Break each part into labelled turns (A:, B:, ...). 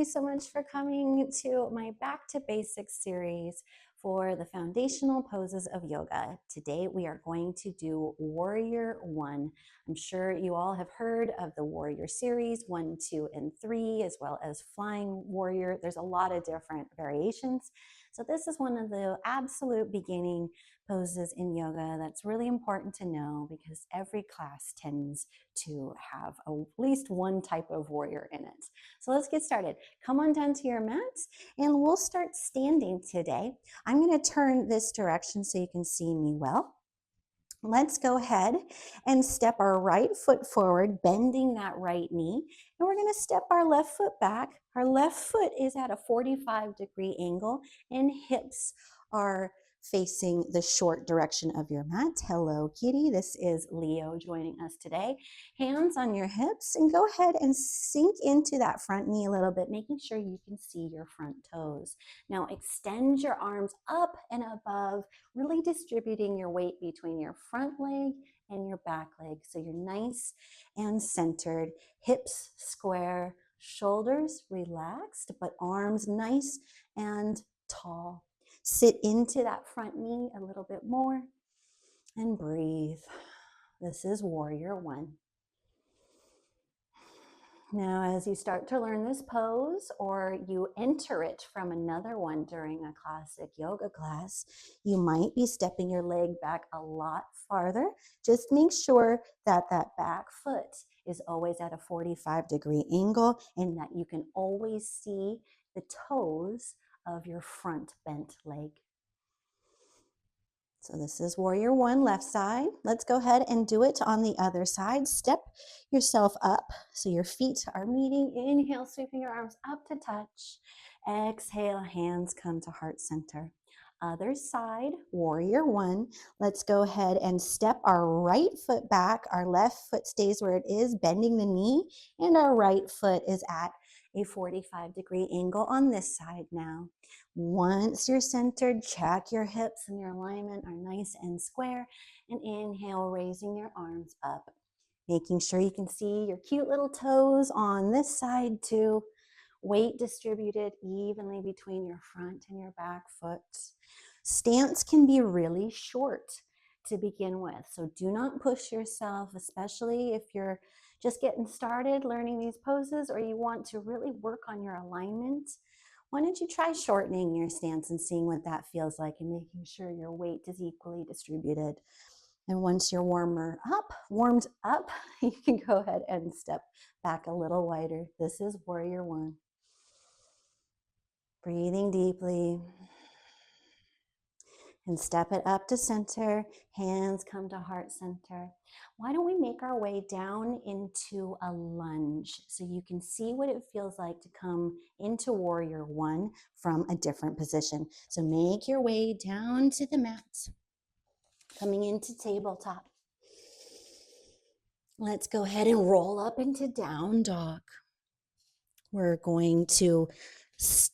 A: you so much for coming to my Back to Basics series for the foundational poses of yoga. Today we are going to do Warrior One. I'm sure you all have heard of the Warrior series 1, 2, and 3, as well as Flying Warrior. There's a lot of different variations. So this is one of the absolute beginning poses in yoga that's really important to know because every class tends to have at least one type of warrior in it. So let's get started. Come on down to your mats and we'll start standing today. I'm going to turn this direction so you can see me well. Let's go ahead and step our right foot forward, bending that right knee. And we're going to step our left foot back. Our left foot is at a 45-degree angle and hips are facing the short direction of your mat. Hello, kitty. This is Leo joining us today. Hands on your hips and go ahead and sink into that front knee a little bit, making sure you can see your front toes. Now extend your arms up and above, really distributing your weight between your front leg and your back leg. So you're nice and centered, hips square, shoulders relaxed, but arms nice and tall. Sit into that front knee a little bit more and breathe. This is Warrior One. Now, as you start to learn this pose or you enter it from another one during a classic yoga class, you might be stepping your leg back a lot farther. Just make sure that that back foot is always at a 45-degree angle and that you can always see the toes of your front bent leg. So this is Warrior One, left side. Let's go ahead and do it on the other side. Step yourself up so your feet are meeting. Inhale, sweeping your arms up to touch. Exhale, hands come to heart center. Other side, Warrior One. Let's go ahead and step our right foot back. Our left foot stays where it is, bending the knee, and our right foot is at a 45-degree angle on this side now. Once you're centered, check your hips and your alignment are nice and square. And inhale, raising your arms up. Making sure you can see your cute little toes on this side too. Weight distributed evenly between your front and your back foot. Stance can be really short to begin with, so do not push yourself, especially if you're just getting started learning these poses or you want to really work on your alignment. Why don't you try shortening your stance and seeing what that feels like and making sure your weight is equally distributed. And once you're warmed up, you can go ahead and step back a little wider. This is Warrior One. Breathing deeply. And step it up to center. Hands come to heart center. Why don't we make our way down into a lunge so you can see what it feels like to come into Warrior One from a different position. So make your way down to the mat, coming into tabletop. Let's go ahead and roll up into down dog. We're going to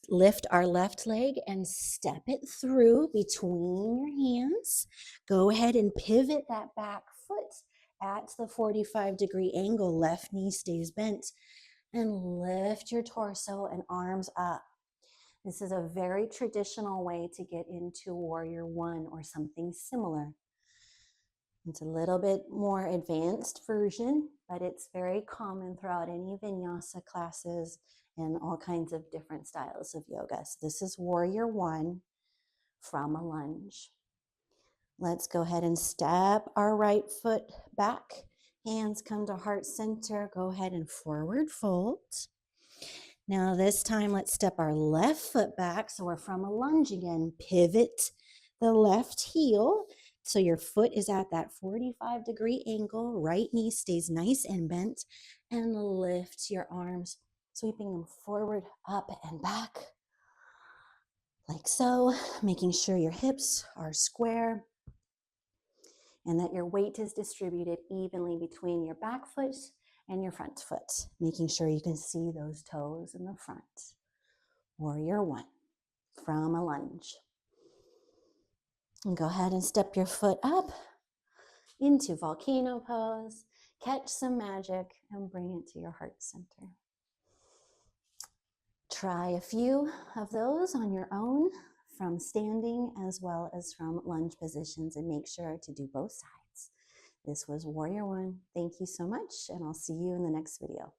A: lift our left leg and step it through between your hands. Go ahead and pivot that back foot at the 45-degree angle. Left knee stays bent. And lift your torso and arms up. This is a very traditional way to get into Warrior One or something similar. It's a little bit more advanced version, but it's very common throughout any vinyasa classes and all kinds of different styles of yoga. So this is Warrior One from a lunge. Let's go ahead and step our right foot back. Hands come to heart center. Go ahead and forward fold. Now this time, let's step our left foot back. So we're from a lunge again. Pivot the left heel. So your foot is at that 45-degree angle. Right knee stays nice and bent. And lift your arms, sweeping them forward, up, and back. Like so, making sure your hips are square and that your weight is distributed evenly between your back foot and your front foot, making sure you can see those toes in the front. Warrior One from a lunge. And go ahead and step your foot up into volcano pose. Catch some magic and bring it to your heart center. try a few of those on your own from standing as well as from lunge positions, and make sure to do both sides. This was Warrior One. Thank you so much, and I'll see you in the next video.